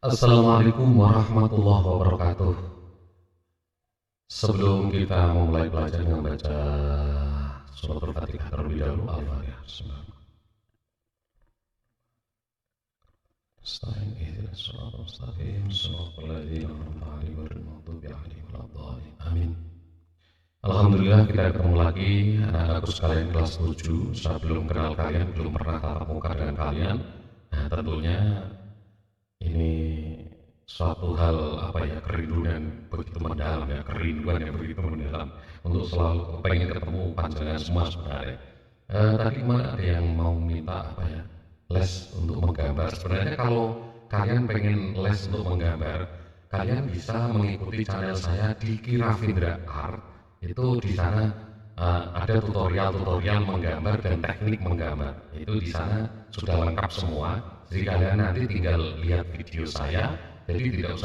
Assalamualaikum warahmatullahi wabarakatuh. Sebelum kita memulai belajar dengan baca surat Al-Fatihah terlebih dahulu, Al-Fatihah. Astagfirullah, ihdinas siratal mustaqim, siratal ladzina an'amta 'alaihim ghairil maghdubi 'alaihim waladdallin. Amin. Alhamdulillah kita ketemu lagi anak-anakku sekalian kelas 7. Saya belum kenal kalian, belum pernah tatap muka dengan kalian. Nah, tentunya ini suatu hal kerinduan begitu mendalam ya, kerinduan yang begitu mendalam untuk selalu pengen ketemu panjenengan semua sebenarnya. Tadi kemarin ada yang mau minta les untuk menggambar. Sebenarnya kalau kalian pengen les untuk menggambar, kalian bisa mengikuti channel saya di Kiravindra Art. Itu di sana ada tutorial-tutorial menggambar dan teknik menggambar. Itu di sana sudah lengkap semua. Jadi kalian nanti tinggal lihat video saya. Jadi tidak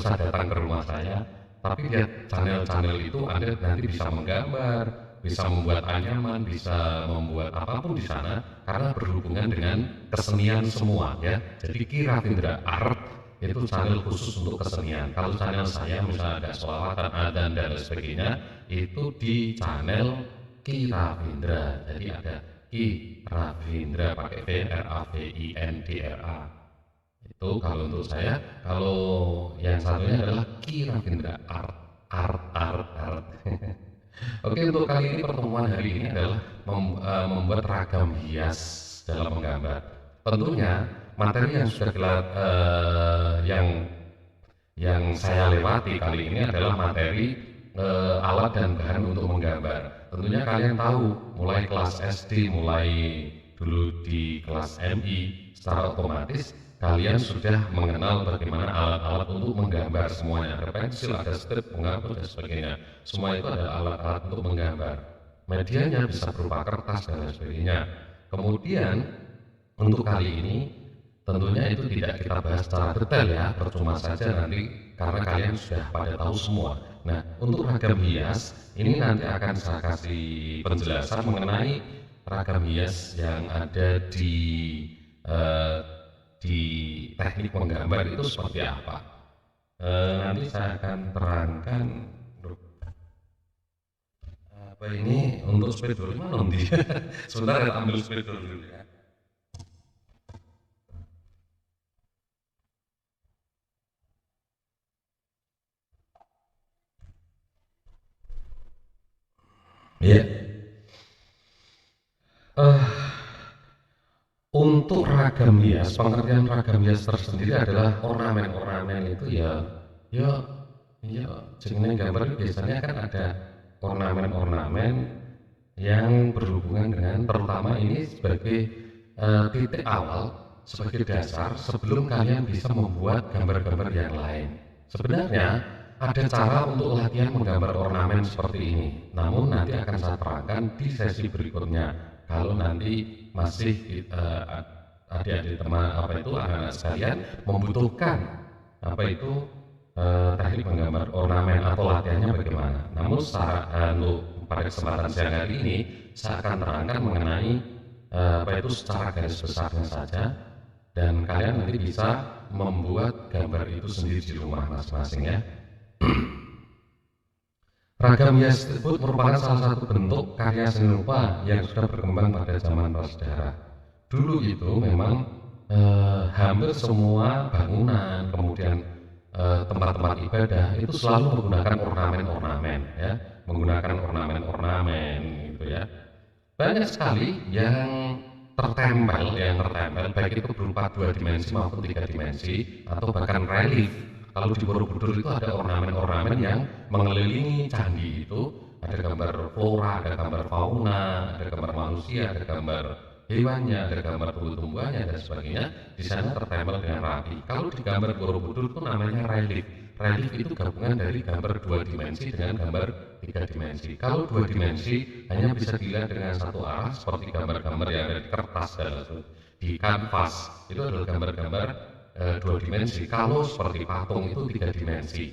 usah datang ke rumah saya, tapi lihat channel-channel itu Anda nanti bisa menggambar, bisa membuat anyaman, bisa membuat apapun di sana karena berhubungan dengan kesenian semua ya. Jadi Kiravindra Art itu channel khusus untuk kesenian. Kalau channel saya misalnya ada sholawatan, adzan dan lain sebagainya, itu di channel Kiravindra. Jadi ada Kiravindra pakai V R A V I N D R A. Itu kalau untuk saya. Kalau yang satunya adalah Kiravindra Art. Oke, untuk kali ini pertemuan hari ini adalah membuat ragam hias dalam menggambar. Tentunya materi yang sudah yang saya lewati kali ini adalah materi alat dan bahan untuk menggambar. Tentunya kalian tahu mulai kelas SD, mulai dulu di kelas MI, secara otomatis kalian sudah mengenal bagaimana alat-alat untuk menggambar semuanya. Ada pensil, ada strip, penghapus dan sebagainya. Semua itu adalah alat-alat untuk menggambar. Medianya bisa berupa kertas dan lain sebagainya. Kemudian untuk kali ini tentunya itu tidak kita bahas secara detail ya, percuma saja nanti karena kalian sudah pada tahu semua. Nah, untuk ragam hias ini nanti akan saya kasih penjelasan mengenai ragam hias yang ada di teknik menggambar itu seperti apa. Nanti saya akan terangkan apa ini untuk spidol mana nanti. Sebentar kita ambil spidol dulu ya. Iya. Untuk ragam hias, pengertian ragam hias tersendiri adalah ornamen-ornamen itu ya jenenge gambar itu biasanya kan ada ornamen-ornamen yang berhubungan dengan, terutama ini sebagai titik awal, sebagai dasar sebelum kalian bisa membuat gambar-gambar yang lain. Sebenarnya ada cara untuk latihan menggambar ornamen seperti ini, namun nanti akan saya terangkan di sesi berikutnya. Kalau nanti masih adik-adik teman anak-anak sekalian membutuhkan teknik menggambar ornamen atau latihannya bagaimana. Namun pada kesempatan siang hari ini saya akan terangkan mengenai secara garis besarnya saja, dan kalian nanti bisa membuat gambar itu sendiri di rumah masing-masing ya. Ragam hias tersebut merupakan salah satu bentuk karya seni rupa yang sudah berkembang pada zaman prasejarah. Dulu itu memang hampir semua bangunan, kemudian tempat-tempat ibadah itu selalu menggunakan ornamen-ornamen ya, menggunakan ornamen-ornamen gitu ya. Banyak sekali yang tertempel, baik itu berupa 2 dimensi maupun 3 dimensi atau bahkan relief. Kalau di Borobudur itu ada ornamen-ornamen yang mengelilingi candi itu, ada gambar flora, ada gambar fauna, ada gambar manusia, ada gambar hewannya, ada gambar tumbuh-tumbuhannya dan sebagainya. Di sana tertempel dengan rapi. Kalau di gambar Borobudur itu namanya relief. Relief itu gabungan dari gambar 2 dimensi dengan gambar 3 dimensi. Kalau 2 dimensi hanya bisa dilihat dengan satu arah seperti gambar-gambar yang ada di kertas dan di kanvas. Itu adalah gambar-gambar 2 dimensi. Kalau seperti patung itu 3 dimensi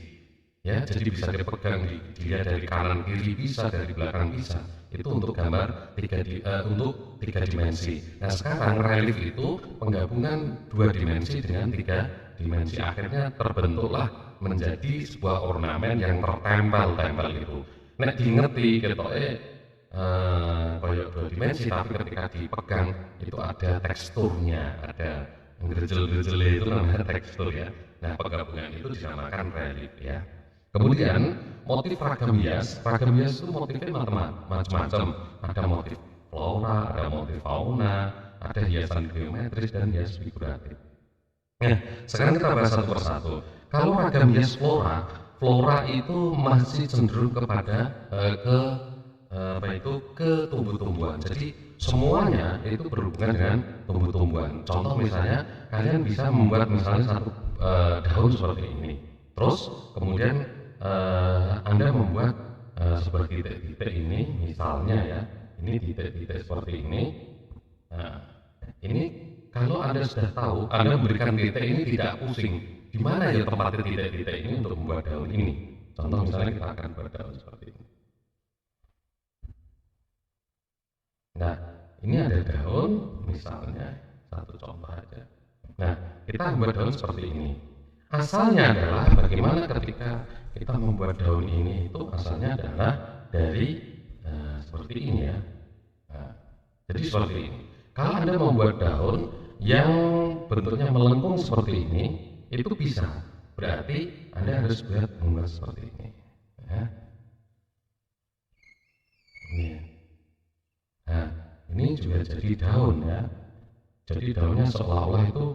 ya, jadi bisa dipegang, dilihat dari kanan kiri bisa, dari belakang bisa. Itu untuk gambar untuk 3 dimensi. Nah, sekarang relief itu penggabungan 2 dimensi dengan 3 dimensi, akhirnya terbentuklah menjadi sebuah ornamen yang tertempel-tempel itu. Nek dingerti ketoke koyo dua dimensi, tapi ketika dipegang itu ada teksturnya, ada gerjel-gerjel itu namanya tekstur ya. Nah, penggabungan itu dinamakan relief ya. Kemudian motif ragam hias itu motifnya macam-macam. Ada motif flora, ada motif fauna, ada hiasan geometris dan hias figuratif. Nah, sekarang kita bahas satu persatu. Kalau ragam hias flora, flora itu masih cenderung kepada ke tumbuh-tumbuhan. Jadi semuanya itu berhubungan dengan tumbuh-tumbuhan. Contoh misalnya kalian bisa membuat misalnya satu daun seperti ini. Terus kemudian Anda membuat seperti titik-titik ini misalnya ya. Ini titik-titik seperti ini. Nah, ini kalau Anda sudah tahu, Anda memberikan titik ini tidak pusing. Di mana ya tempatnya titik-titik ini untuk membuat daun ini? Contoh misalnya kita akan buat daun seperti ini. Nah, ini ada daun misalnya, satu contoh aja. Nah, kita membuat daun seperti ini. Asalnya adalah bagaimana ketika kita membuat daun ini itu asalnya adalah dari seperti ini ya. Nah, jadi seperti ini. Kalau Anda membuat daun yang bentuknya melengkung seperti ini, itu bisa. Berarti Anda harus membuat seperti ini. Ya. Ini. Nah, ini juga jadi daun ya. Jadi daunnya seolah-olah itu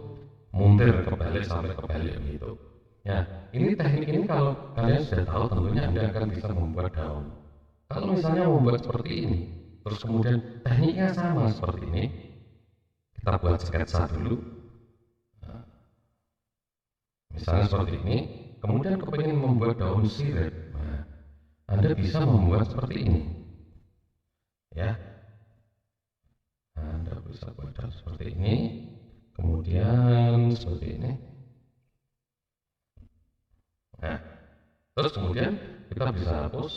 muntir kebalik sampai kebalik gitu. Ya, ini teknik ini kalau kalian sudah tahu tentunya Anda akan bisa membuat daun. Kalau misalnya membuat seperti ini, terus kemudian tekniknya sama seperti ini, kita buat sketsa dulu. Nah, misalnya seperti ini, kemudian kepingin membuat daun sirip, nah, Anda bisa membuat seperti ini. Ya, Anda bisa buat seperti ini, kemudian seperti ini. Nah, terus kemudian kita bisa hapus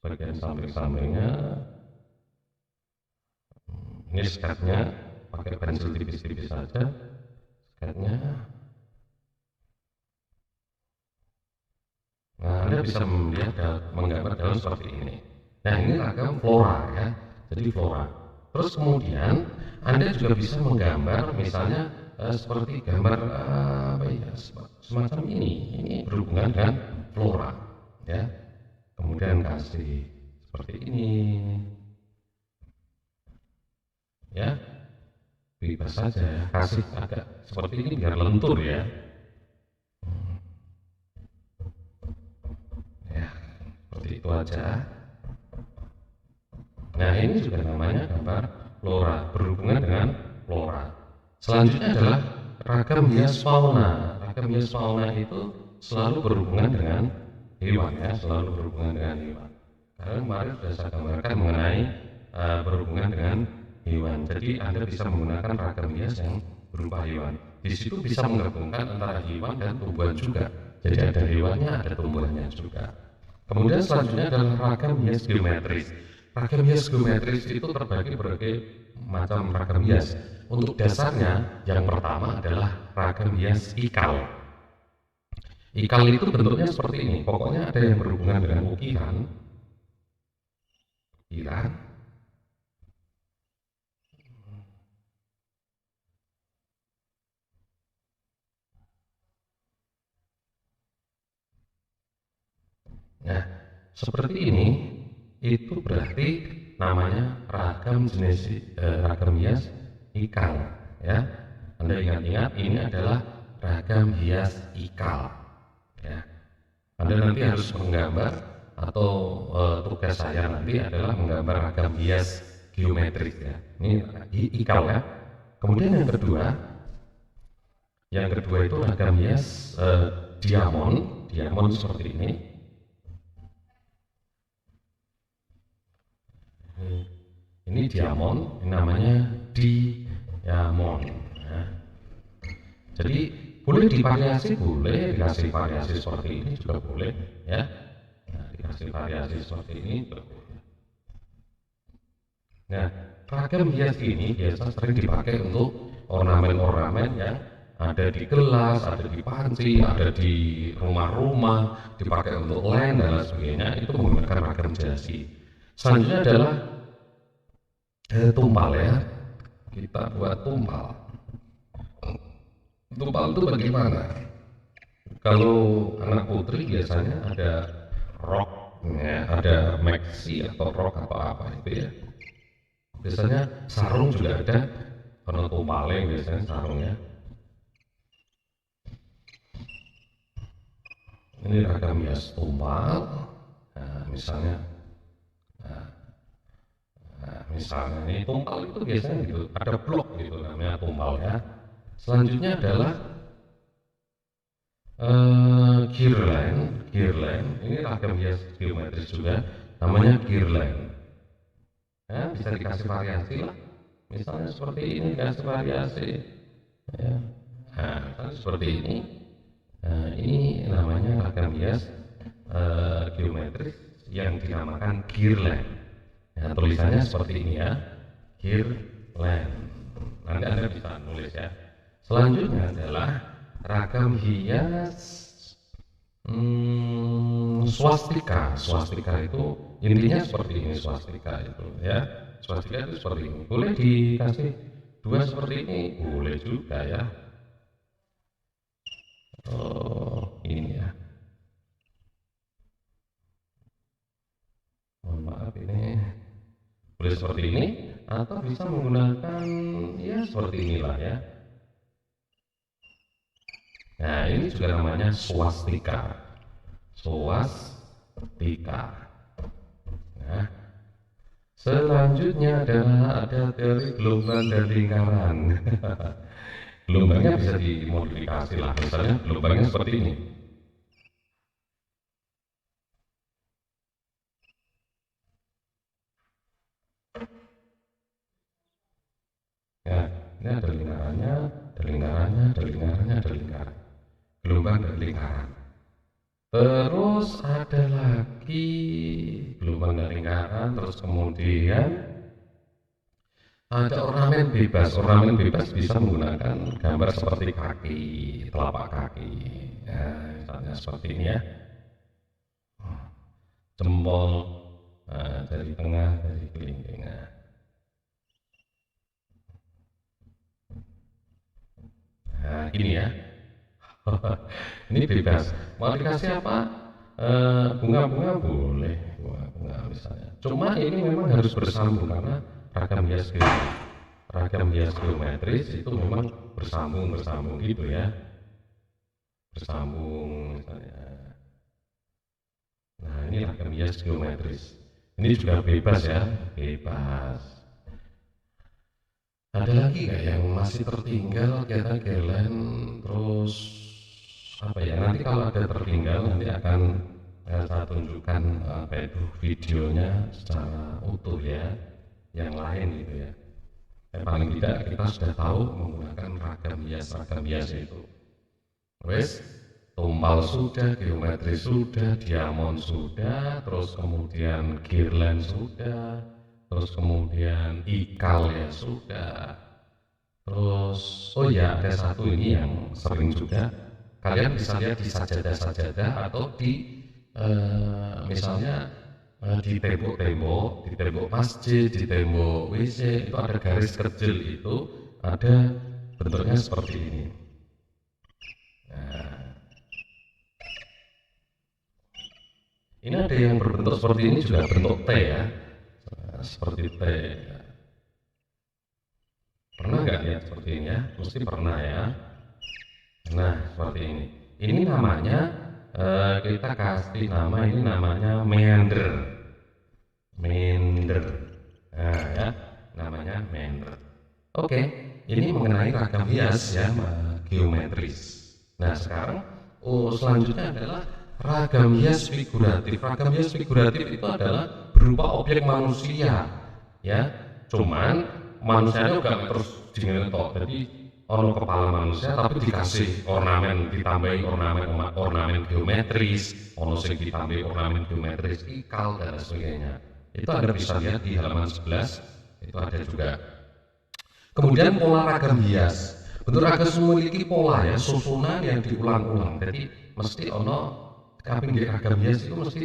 bagian samping-sampingnya. Ini sketnya, pakai pensil tipis-tipis saja. Sketnya. Nah, Anda bisa melihat menggambar daun seperti ini. Nah, ini ragam flora ya. Jadi flora. Terus kemudian Anda juga bisa menggambar misalnya seperti gambar apa ya, semacam ini. Ini berhubungan dengan flora ya. Kemudian kasih seperti ini. Ya. Bebas saja ya. Kasih agak seperti ini biar lentur ya. Ya, seperti itu aja. Nah, ini juga namanya gambar flora, berhubungan dengan flora. Selanjutnya adalah ragam hias fauna. Ragam hias fauna itu selalu berhubungan dengan hewan ya, selalu berhubungan dengan hewan. Karena kemarin sudah saya gambarkan mengenai berhubungan dengan hewan. Jadi Anda bisa menggunakan ragam hias yang berupa hewan. Di situ bisa menggabungkan antara hewan dan tumbuhan juga. Jadi ada hewannya, ada tumbuhannya juga. Kemudian selanjutnya adalah ragam hias geometris. Ragam hias geometris itu terbagi berbagai macam ragam hias. Untuk dasarnya, yang pertama adalah ragam hias ikal. Ikal itu bentuknya seperti ini. Pokoknya ada yang berhubungan dengan ukiran. Nah, seperti ini itu berarti namanya ragam hias ikal ya. Anda ingat-ingat ini adalah ragam hias ikal ya. Anda nanti harus menggambar atau tugas saya nanti adalah menggambar ragam hias geometris ya. Ini ikal ya. Kemudian yang kedua itu ragam hias diamond seperti ini. Ini diamond, ini namanya diamond ya. Jadi boleh divariasi, boleh dikasih variasi seperti ini juga boleh ya. Nah, dikasih variasi seperti ini juga boleh. Nah, ragam hias ini biasa sering dipakai untuk ornamen-ornamen yang ada di gelas, ada di panci, ada di rumah-rumah, dipakai untuk lain dan lain sebagainya, itu menggunakan ragam hiasi. Selanjutnya adalah tumpal ya. Kita buat tumpal. Tumpal itu bagaimana? Kalau anak putri biasanya ada rok, ya, ada maxi atau rok atau apa itu ya. Biasanya sarung juga ada, karena tumpalnya biasanya sarungnya. Ini ragam hias tumpal. Nah, misalnya ini tumpal itu biasanya gitu, ada blok gitu namanya tumpal ya. Selanjutnya adalah girland. Ini ragam hias geometris juga, namanya girland. Ya, bisa dikasih variasi lah. Misalnya seperti ini dikasih variasi. Ya. Nah, misalnya seperti ini. Nah, ini namanya ragam hias geometris yang dinamakan girland. Nah, tulisannya seperti ini ya, girland. Nanti Anda bisa nulis ya. Selanjutnya adalah ragam hias swastika. Swastika itu intinya seperti ini, swastika itu ya. Swastika itu seperti ini. Boleh dikasih dua seperti ini, boleh juga ya. Oh, ini ya. Mohon maaf ini. Boleh seperti ini atau bisa menggunakan ya seperti inilah ya. Nah, ini juga namanya swastika. Swastika. Nah, selanjutnya adalah ada teori gelombang dan lingkaran. Gelombangnya bisa dimodifikasi lah, misalnya gelombangnya seperti ini. Ya, ini ada lingkarannya, ada lingkarannya, ada lingkarannya, ada lingkaran. Gelombang dan lingkaran. Terus ada lagi gelombang dan lingkaran, terus kemudian ada ornamen bebas. Ornamen bebas bisa menggunakan gambar seperti kaki, telapak kaki. Ya, misalnya seperti ini ya. Jempol, dari tengah, dari kelingking. Nah, gini ya. Ini bebas. Mau dikasih apa? Bunga-bunga boleh, bunga-bunga misalnya. Cuma ini memang harus bersambung karena ragam hias geometris itu memang bersambung gitu ya. Bersambung misalnya. Nah, ini ragam hias geometris. Ini juga bebas ya, bebas. Ada lagi nggak yang masih tertinggal kita girland terus apa ya, nanti kalau ada tertinggal nanti akan saya tunjukkan apa itu videonya secara utuh ya, yang lain gitu ya. Paling tidak kita sudah tahu menggunakan ragam hias itu. Wes, tumpal sudah, geometri sudah, diamond sudah, terus kemudian girland sudah, terus kemudian ikal ya sudah. Terus oh ya, ada satu ini yang sering juga kalian bisa lihat di sajadah-sajadah atau di misalnya di tembok masjid, di tembok WC itu ada garis kecil, itu ada bentuknya seperti ini. Nah, ini ada yang berbentuk seperti ini juga bentuk T ya, seperti T. Pernah nggak lihat seperti ini ya? Mesti pernah ya. Nah, seperti ini. Ini namanya kita kasih nama, ini namanya meander. Nah, ya, namanya meander. Oke, ini mengenai ragam hias ya, geometris. Nah, sekarang selanjutnya adalah ragam hias figuratif. Ragam hias figuratif itu adalah berupa objek manusia, ya. Cuman manusianya juga terus dingetok. Jadi ono kepala manusia tapi dikasih ornamen, ditambahi ornamen geometris, ono sing ditambahi ornamen geometris, ikal dan sebagainya. Itu Anda bisa lihat di halaman 11, itu ada juga. Kemudian pola ragam hias. Bentuk ragam memiliki pola ya, susunan yang diulang-ulang. Jadi mesti ono kaping di ragam hias itu mesti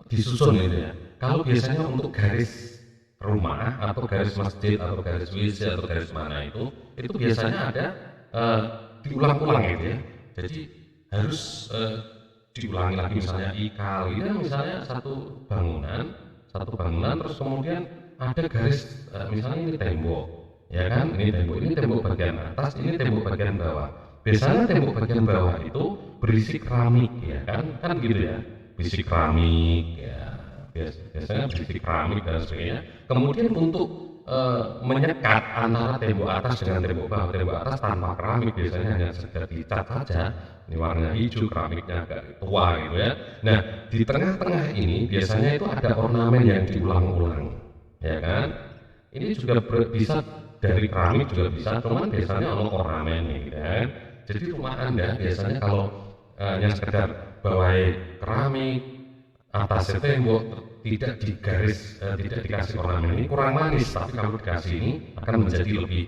disusun itu ya. Kalau biasanya untuk garis rumah atau garis masjid atau garis WC atau garis mana itu biasanya ada eh, diulang-ulang gitu ya. Jadi harus diulangi lagi misalnya ikal ini kan misalnya satu bangunan terus kemudian ada garis misalnya ini tembok ya kan ini tembok bagian atas ini tembok bagian bawah biasanya tembok bagian bawah itu berisi keramik ya kan gitu ya berisi keramik ya biasanya berisi keramik dan sebagainya kemudian untuk menyekat antara tembok atas dengan tembok atas tanpa keramik biasanya hanya sekedar dicat saja ini warna hijau keramiknya agak tua gitu ya nah di tengah-tengah ini biasanya itu ada ornamen yang diulang-ulang ya kan ini juga bisa dari keramik juga bisa cuman biasanya ono ornamen gitu kan jadi rumah anda biasanya kalau yang sekedar bawahnya keramik atasnya tembok tidak digaris tidak dikasih ornamen ini kurang manis tapi kalau dikasih ini akan menjadi lebih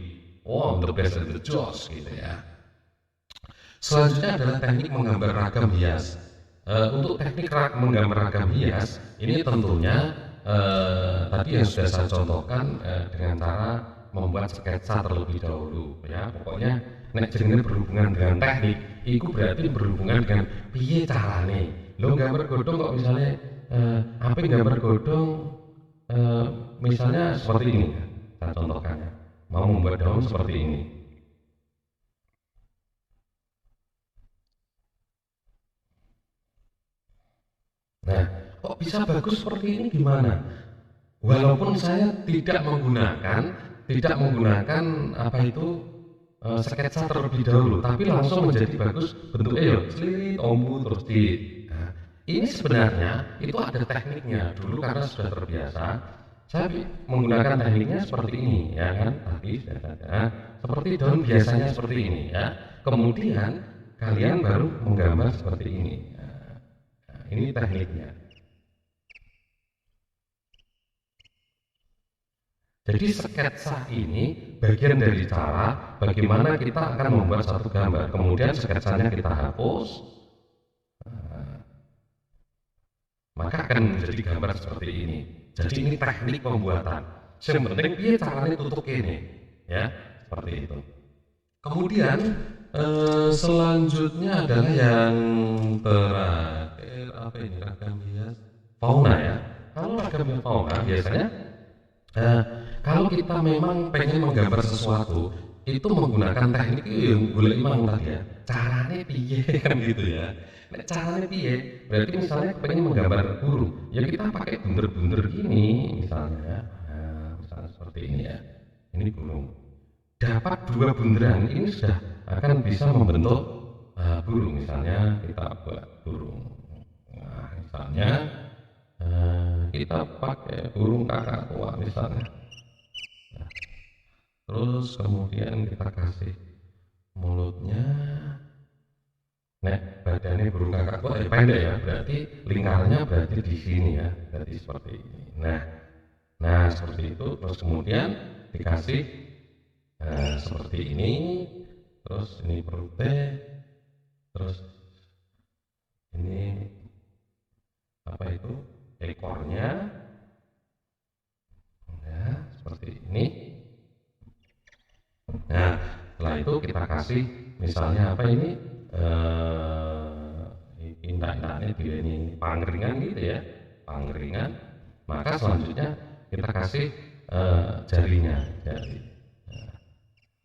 wow the best and the joss gitu ya selanjutnya adalah teknik menggambar ragam hias untuk teknik menggambar ragam hias ini tentunya tadi yang sudah saya contohkan dengan cara membuat sketsa terlebih dahulu ya pokoknya nek jenenge berhubungan dengan teknik itu berarti berhubungan dengan piye carane lo gambar godong kok misalnya apa gambar godong misalnya seperti ini saya contohkan ya mau membuat daun seperti ini nah kok bisa bagus seperti ini gimana walaupun saya tidak menggunakan apa itu sketsa terlebih dahulu tapi langsung menjadi bagus bentuknya ya selilit ombu terus di nah, ini sebenarnya itu ada tekniknya dulu karena sudah terbiasa saya menggunakan tekniknya seperti ini ya kan tapi seperti daun biasanya seperti ini ya kemudian kalian baru menggambar seperti ini nah, ini tekniknya. Jadi sketsa ini bagian dari cara bagaimana kita akan membuat satu gambar. Kemudian sketsanya kita hapus, maka akan menjadi gambar seperti ini. Jadi ini teknik pembuatan. Yang penting dia caranya tutup ini, ya seperti itu. Kemudian selanjutnya adalah yang terakhir apa ini ragam hias fauna ya. Kalau ragam fauna biasanya kalau kita memang pengen menggambar sesuatu itu menggunakan teknik yang boleh imang tadi ya caranya piye kan gitu ya nah, caranya piye berarti misalnya pengen menggambar burung ya kita pakai bunder-bunder gini misalnya nah, misalnya seperti ini ya ini burung dapat dua bunderan ini sudah akan bisa membentuk burung misalnya kita buat burung nah misalnya kita pakai burung kakak tua misalnya nah, terus kemudian kita kasih mulutnya nah badannya burung kakak tua pendek ya berarti lingkarnya berarti di sini ya berarti seperti ini nah seperti itu terus kemudian dikasih seperti ini terus ini perutnya terus ini apa itu ekornya nah seperti ini nah setelah itu kita kasih misalnya apa ini indah-indahnya dia ini pangringan gitu ya pangringan maka selanjutnya kita kasih jarinya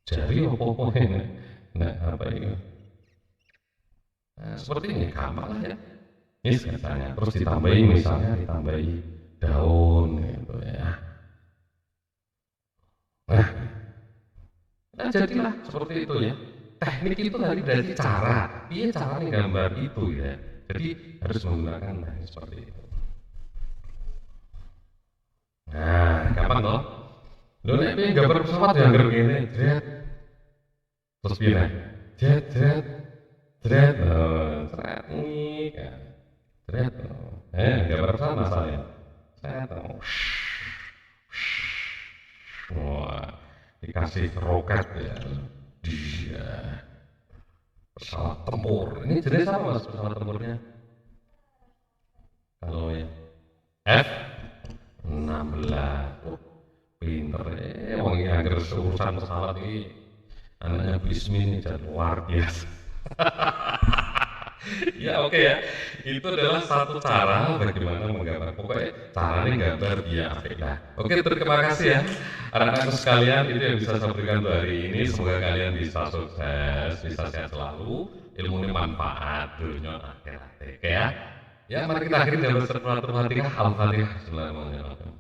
jari apa-apa ini nah apa ini nah, seperti ini gampang lah ya ini sketsanya terus ditambahi misalnya ditambahi daun gitu ya nah jadilah seperti itu ya teknik itu tadi berarti cara dia cara menggambar itu ya jadi harus menggunakan teknik seperti itu nah gampang toh lo nek pengen gambar pesawat yang ngger ngene jret terus piye nek jret jret jret jret nih kan jret gambar pesawat masalahnya jret wah dikasih roket ya Dia pesawat tempur. Ini jenis apa mas pesawat tempurnya? Kalau ya F-16. Oh, pinter wong iki angger urusan pesawat ini anaknya Bismi ini jadi luar biasa. Ya oke ya, itu adalah satu cara bagaimana menggambar. Pokoknya caranya gambar dia apik lah. Oke, terima kasih ya anak-anak sekalian. Itu yang bisa saya berikan untuk hari ini. Semoga kalian bisa sukses, bisa sehat selalu, ilmu ini manfaat dunia akhirat. Oke ya. Ya, mari kita akhiri dengan berserta Al-Fatihah. Al-Fatihah. Bismillahirrahmanirrahim.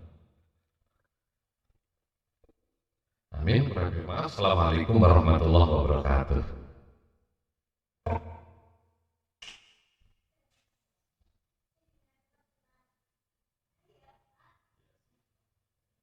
Amin. Assalamualaikum warahmatullahi wabarakatuh.